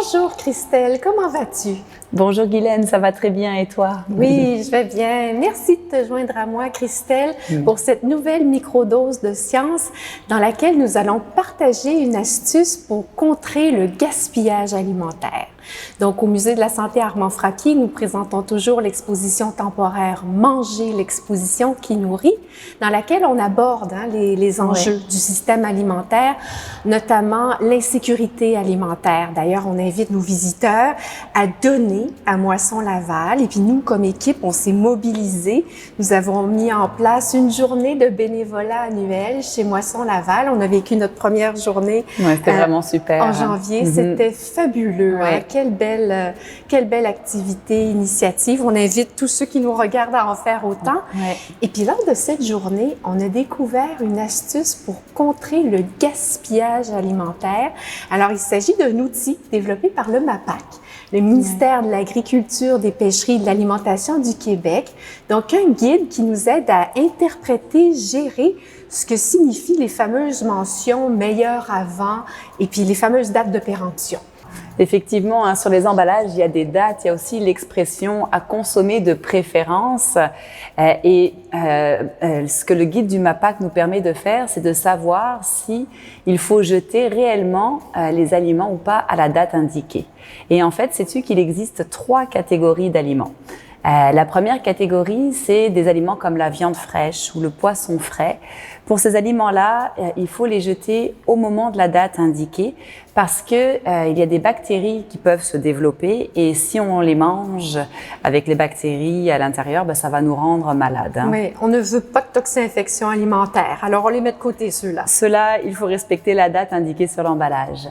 Bonjour Christelle, comment vas-tu? Bonjour Guylaine, ça va très bien et toi? Oui, je vais bien. Merci de te joindre à moi, Christelle, pour cette nouvelle microdose de science dans laquelle nous allons partager une astuce pour contrer le gaspillage alimentaire. Donc, au Musée de la Santé Armand-Frappier, nous présentons toujours l'exposition temporaire Manger l'exposition qui nourrit, dans laquelle on aborde les enjeux du système alimentaire, notamment l'insécurité alimentaire. D'ailleurs, on invite nos visiteurs à donner à Moisson Laval. Et puis nous, comme équipe, on s'est mobilisés. Nous avons mis en place une journée de bénévolat annuel chez Moisson Laval. On a vécu notre première journée c'était vraiment super. En janvier. C'était fabuleux. Hein? Quelle belle activité, initiative. On invite tous ceux qui nous regardent à en faire autant. Et puis lors de cette journée, on a découvert une astuce pour contrer le gaspillage alimentaire. Alors, il s'agit d'un outil développé par le MAPAC, le ministère de l'Agriculture, des Pêcheries et de l'Alimentation du Québec. Donc, un guide qui nous aide à interpréter, gérer ce que signifient les fameuses mentions « meilleur avant » et puis les fameuses dates de péremption. Effectivement, sur les emballages, il y a des dates, il y a aussi l'expression « à consommer de préférence ». Ce que le guide du MAPAC nous permet de faire, c'est de savoir si il faut jeter réellement les aliments ou pas à la date indiquée. Et en fait, sais-tu qu'il existe 3 catégories d'aliments. La première catégorie, c'est des aliments comme la viande fraîche ou le poisson frais. Pour ces aliments-là, il faut les jeter au moment de la date indiquée parce que il y a des bactéries qui peuvent se développer et si on les mange avec les bactéries à l'intérieur, ça va nous rendre malades. Hein. Oui, on ne veut pas de toxinfection alimentaire. Alors, on les met de côté, ceux-là. Ceux-là, il faut respecter la date indiquée sur l'emballage.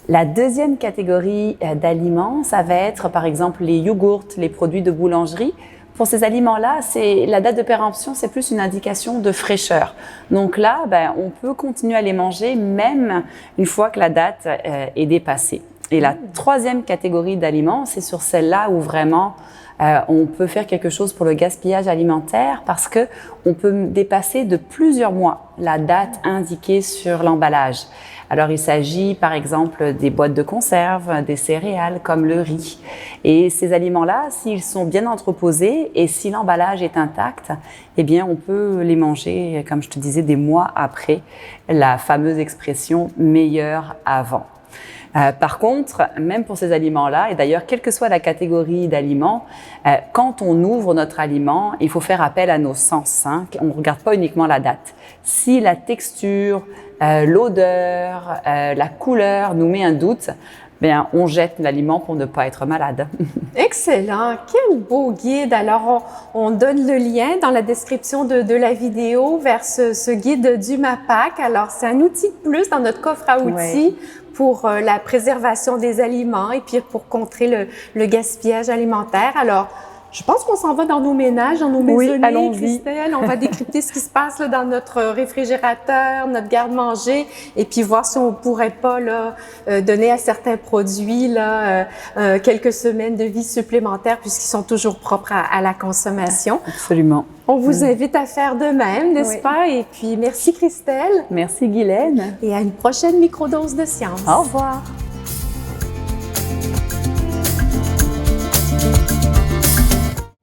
La deuxième catégorie d'aliments, ça va être par exemple les yogourts, les produits de boulangerie. Pour ces aliments-là, la date de péremption, c'est plus une indication de fraîcheur. Donc là, on peut continuer à les manger même une fois que la date est dépassée. Et la troisième catégorie d'aliments, c'est sur celle-là où vraiment on peut faire quelque chose pour le gaspillage alimentaire parce que on peut dépasser de plusieurs mois la date indiquée sur l'emballage. Alors, il s'agit par exemple des boîtes de conserve, des céréales comme le riz. Et ces aliments-là, s'ils sont bien entreposés et si l'emballage est intact, eh bien, on peut les manger, comme je te disais, des mois après la fameuse expression « meilleur avant ». Par contre, même pour ces aliments-là, et d'ailleurs, quelle que soit la catégorie d'aliments, quand on ouvre notre aliment, il faut faire appel à nos sens. Hein. On ne regarde pas uniquement la date. Si la texture, l'odeur, la couleur nous met un doute, bien, on jette l'aliment pour ne pas être malade. Excellent! Quel beau guide! Alors, on donne le lien dans la description de la vidéo vers ce guide du MAPAC. Alors, c'est un outil de plus dans notre coffre à outils pour la préservation des aliments et puis pour contrer le gaspillage alimentaire. Alors, je pense qu'on s'en va dans nos ménages, dans nos maisonnées, Christelle. On va décrypter ce qui se passe là, dans notre réfrigérateur, notre garde-manger, et puis voir si on pourrait pas donner à certains produits quelques semaines de vie supplémentaires puisqu'ils sont toujours propres à la consommation. Absolument. On vous invite à faire de même, n'est-ce pas? Et puis, merci Christelle. Merci Guylaine. Et à une prochaine microdose de science. Au revoir.